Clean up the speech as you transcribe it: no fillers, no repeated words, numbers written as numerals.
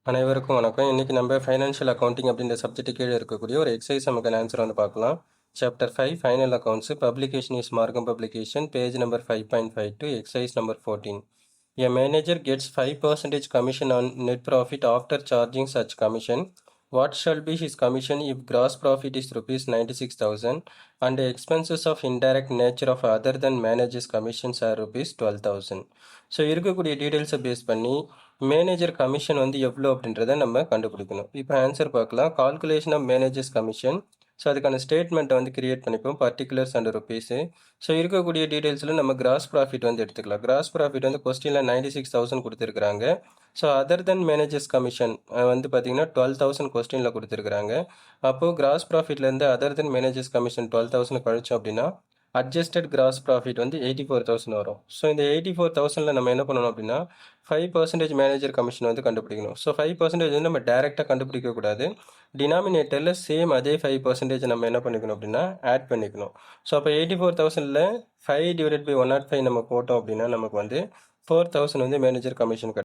அனைவருக்கும் வணக்கம். இன்னைக்கு நம்ம ஃபைனான்ஷியல் அக்கவுண்டிங் அப்படின்ற சப்ஜெக்ட் கீழே இருக்கக்கூடிய ஒரு எக்ஸசைஸ் நமக்கு ஆன்சர் வந்து பார்க்கலாம். Chapter 5 final accounts publication is மார்க்கம் publication page number 5.52 exercise number 14. A manager gets 5% commission on net profit after charging such commission. What shall be his commission if gross profit is rupees 96,000 and the expenses of indirect nature of other than manager's commissions are rupees 12,000? So இருக்கக்கூடிய டீட்டெயில்ஸை base பண்ணி manager commission வந்து எவ்வளோ அப்படின்றத நம்ம கண்டுபிடிக்கணும். இப்போ answer பார்க்கலாம். Calculation of managers commission. So அதுக்கான ஸ்டேட்மெண்ட்டை வந்து கிரியேட் பண்ணிப்போம். Particulars and rupees. ஸோ இருக்கக்கூடிய டீட்டெயில்ஸில் நம்ம கிராஸ் ப்ராஃபிட் வந்து எடுத்துக்கலாம். கிராஸ் ப்ராஃபிட் வந்து கொஸ்டினில் 96,000 கொடுத்துருக்குறாங்க. ஸோ அதர் தென் மேனேஜர்ஸ் கமிஷன் வந்து பார்த்தீங்கன்னா 12,000 கொஸ்டினில் கொடுத்துருக்குறாங்க. அப்போது கிராஸ் ப்ராஃபிட்லேருந்து அதர் தென் மேனேஜர்ஸ் கமிஷன் 12,000 கழிச்சோம் அப்படின்னா அட்ஜஸ்டட் கிராஸ் ப்ராஃபிட் வந்து 84,000 வரும். ஸோ இந்த 84,000ல் நம்ம என்ன பண்ணணும் அப்படின்னா 5% மேனேஜர் கமிஷன் வந்து கண்டுபிடிக்கணும். ஸோ 5% வந்து நம்ம டைரெக்டாக கண்டுபிடிக்கக்கூடாது. டினாமினேட்டரில் சேம் அதே 5% நம்ம என்ன பண்ணிக்கணும் அப்படின்னா ஆட் பண்ணிக்கணும். ஸோ அப்போ 84,000ல் 5 / 105 நம்ம போட்டோம் அப்படின்னா நமக்கு வந்து 4,000 வந்து மேனேஜர் கமிஷன்